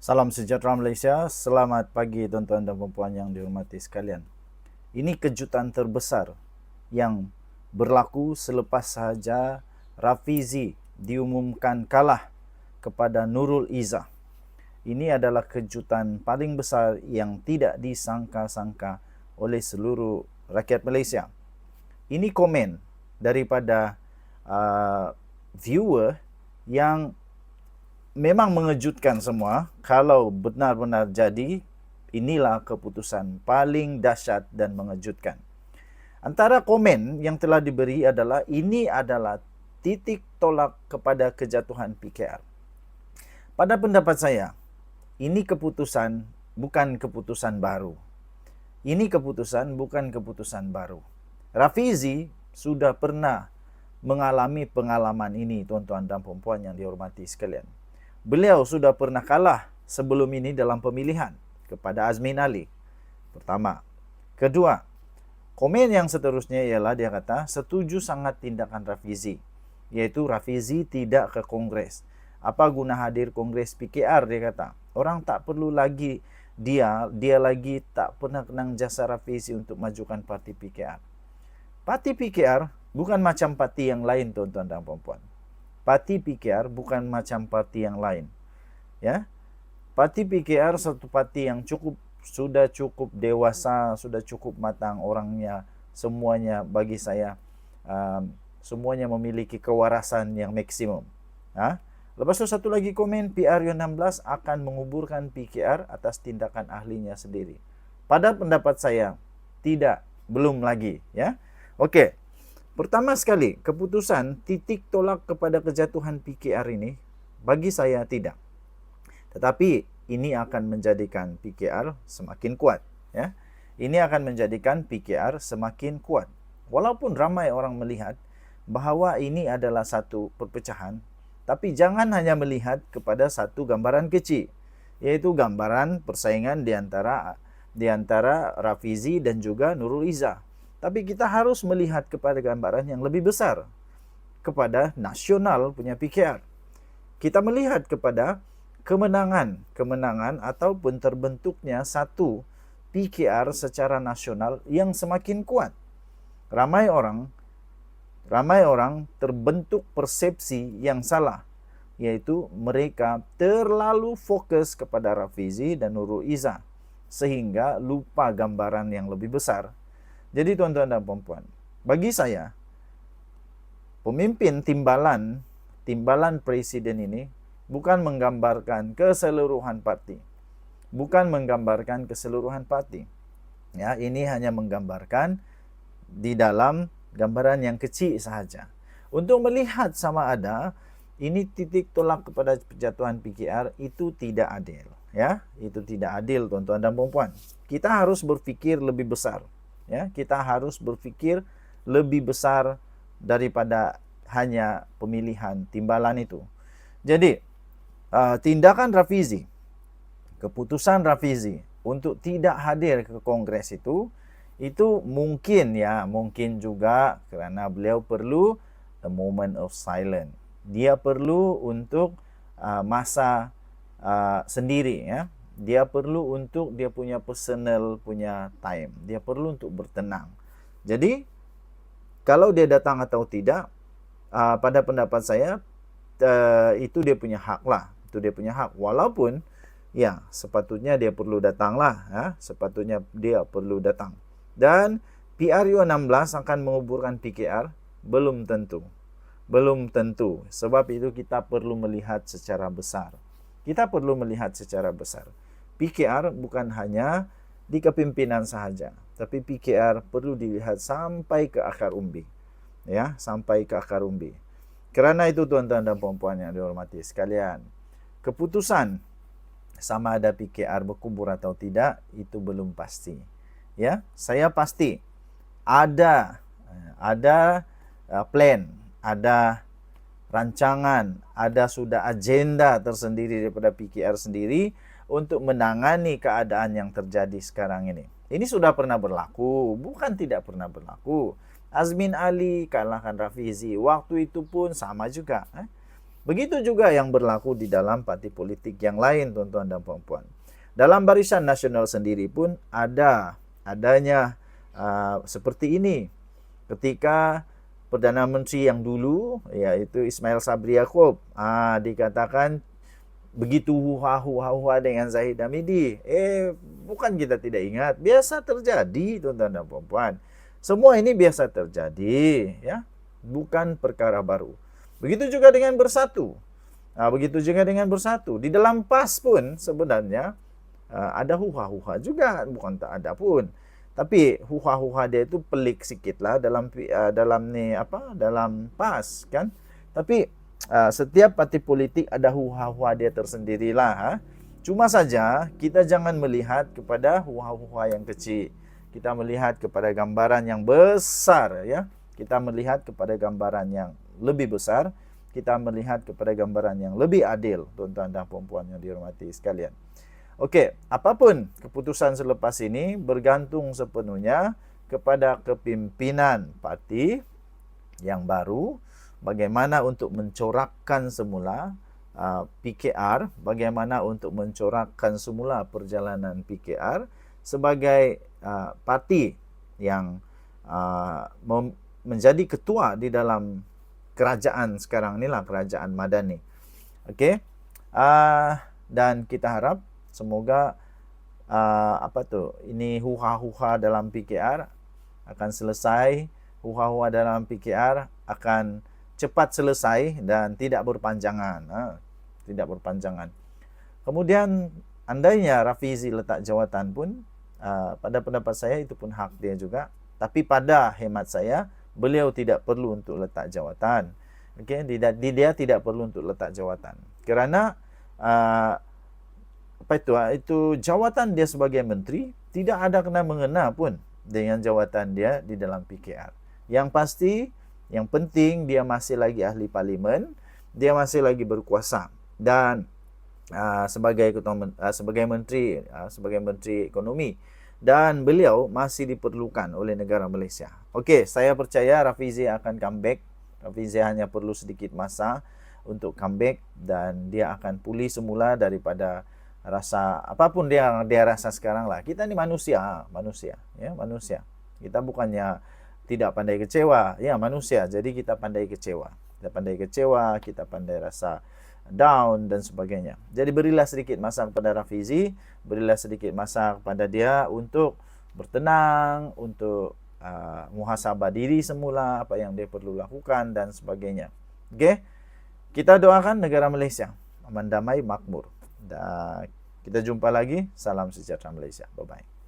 Salam sejahtera Malaysia, selamat pagi tuan-tuan dan puan yang dihormati sekalian. Ini kejutan terbesar yang berlaku selepas sahaja Rafizi diumumkan kalah kepada Nurul Izzah. Ini adalah kejutan paling besar yang tidak disangka-sangka oleh seluruh rakyat Malaysia. Ini komen daripada viewer yang memang mengejutkan semua. Kalau benar-benar jadi, inilah keputusan paling dahsyat dan mengejutkan. Antara komen yang telah diberi adalah, ini adalah titik tolak kepada kejatuhan PKR. Pada pendapat saya, ini keputusan bukan keputusan baru. Ini keputusan bukan keputusan baru. Rafizi sudah pernah mengalami pengalaman ini, tuan-tuan dan puan yang dihormati sekalian. Beliau sudah pernah kalah sebelum ini dalam pemilihan kepada Azmin Ali. Pertama. Kedua, komen yang seterusnya ialah dia kata setuju sangat tindakan Rafizi, yaitu Rafizi tidak ke Kongres. Apa guna hadir Kongres PKR, dia kata. Orang tak perlu lagi dia lagi tak pernah kenang jasa Rafizi untuk majukan parti PKR. Parti PKR bukan macam parti yang lain, tuan-tuan dan puan-puan. Parti PKR bukan macam parti yang lain. Ya. Parti PKR satu parti yang sudah cukup dewasa, sudah cukup matang orangnya, semuanya bagi saya semuanya memiliki kewarasan yang maksimum. Lepas itu satu lagi komen, PRU16 akan menguburkan PKR atas tindakan ahlinya sendiri. Pada pendapat saya tidak, belum lagi, ya. Okey. Pertama sekali, keputusan titik tolak kepada kejatuhan PKR ini bagi saya tidak. Tetapi ini akan menjadikan PKR semakin kuat, ya. Ini akan menjadikan PKR semakin kuat. Walaupun ramai orang melihat bahawa ini adalah satu perpecahan, tapi jangan hanya melihat kepada satu gambaran kecil, yaitu gambaran persaingan di antara Rafizi dan juga Nurul Izzah. Tapi kita harus melihat kepada gambaran yang lebih besar, kepada nasional punya PKR. Kita melihat kepada kemenangan ataupun terbentuknya satu PKR secara nasional yang semakin kuat. Ramai orang terbentuk persepsi yang salah, yaitu mereka terlalu fokus kepada Rafizi dan Nurul Izzah sehingga lupa gambaran yang lebih besar. Jadi tuan-tuan dan puan-puan, bagi saya pemimpin timbalan presiden ini bukan menggambarkan keseluruhan parti. Bukan menggambarkan keseluruhan parti. Ya, ini hanya menggambarkan di dalam gambaran yang kecil sahaja. Untuk melihat sama ada ini titik tolak kepada penjatuhan PKR itu tidak adil, ya. Itu tidak adil, tuan-tuan dan puan-puan. Kita harus berfikir lebih besar. Ya, kita harus berfikir lebih besar daripada hanya pemilihan timbalan itu. Jadi, tindakan Rafizi, keputusan Rafizi untuk tidak hadir ke Kongres itu mungkin juga kerana beliau perlu a moment of silence. Dia perlu untuk masa sendiri, ya. Dia perlu untuk dia punya personal punya time. Dia perlu untuk bertenang. Jadi, kalau dia datang atau tidak, pada pendapat saya, itu dia punya hak lah. Itu dia punya hak. Walaupun, ya, sepatutnya dia perlu datang lah. Ya. Sepatutnya dia perlu datang. Dan PRU16 akan menguburkan PKR? Belum tentu. Belum tentu. Sebab itu kita perlu melihat secara besar. Kita perlu melihat secara besar. PKR bukan hanya di kepimpinan sahaja, tapi PKR perlu dilihat sampai ke akar umbi. Ya, sampai ke akar umbi. Kerana itu tuan-tuan dan puan-puan yang dihormati sekalian, keputusan sama ada PKR berkubur atau tidak itu belum pasti. Ya, saya pasti ada plan, ada rancangan, ada sudah agenda tersendiri daripada PKR sendiri untuk menangani keadaan yang terjadi sekarang ini. Ini sudah pernah berlaku, bukan tidak pernah berlaku. Azmin Ali kalahkan Rafizi, waktu itu pun sama juga. Begitu juga yang berlaku di dalam parti politik yang lain, tuan-tuan dan puan-puan. Dalam Barisan Nasional sendiri pun adanya seperti ini. Ketika Perdana Menteri yang dulu, yaitu Ismail Sabri Yaakob, dikatakan begitu huha-huha dengan Zahid Hamidi. Bukan kita tidak ingat, biasa terjadi, tuan-tuan dan puan-puan. Semua ini biasa terjadi, ya, bukan perkara baru. Begitu juga dengan Bersatu. Di dalam PAS pun sebenarnya ada huha-huha juga, bukan tak ada pun. Tapi huha-huha dia itu pelik sikit lah dalam PAS kan. Tapi setiap parti politik ada huha-huha dia tersendirilah. Cuma saja kita jangan melihat kepada huha-huha yang kecil. Kita melihat kepada gambaran yang besar, ya. Kita melihat kepada gambaran yang lebih besar. Kita melihat kepada gambaran yang lebih adil, tuan-tuan dan puan-puan yang dihormati sekalian. Okey, apapun keputusan selepas ini bergantung sepenuhnya kepada kepimpinan parti yang baru, bagaimana untuk mencorakkan semula PKR, bagaimana untuk mencorakkan semula perjalanan PKR sebagai parti yang menjadi ketua di dalam kerajaan sekarang inilah, kerajaan Madani. Okey. Dan kita harap semoga ini huha-huha dalam PKR akan selesai, huha-huha dalam PKR akan cepat selesai dan tidak berpanjangan, Kemudian andainya Rafizi letak jawatan pun, pada pendapat saya itu pun hak dia juga. Tapi pada hemat saya, beliau tidak perlu untuk letak jawatan. Okey, dia tidak perlu untuk letak jawatan. Kerana itu jawatan dia sebagai menteri tidak ada kena mengena pun dengan jawatan dia di dalam PKR. Yang pasti, yang penting dia masih lagi ahli parlimen, dia masih lagi berkuasa dan sebagai menteri ekonomi, dan beliau masih diperlukan oleh negara Malaysia. Okey, saya percaya Rafizi akan comeback. Rafizi hanya perlu sedikit masa untuk comeback dan dia akan pulih semula daripada rasa apapun dia rasa sekarang lah. Kita ni manusia. Kita bukannya tidak pandai kecewa, ya, manusia. Jadi kita pandai kecewa. Kita pandai rasa down dan sebagainya. Jadi berilah sedikit masa kepada Rafizi, berilah sedikit masa kepada dia untuk bertenang, untuk muhasabah diri semula, apa yang dia perlu lakukan dan sebagainya. Okey? Kita doakan negara Malaysia aman, damai, makmur. Dan kita jumpa lagi. Salam sejahtera Malaysia. Bye-bye.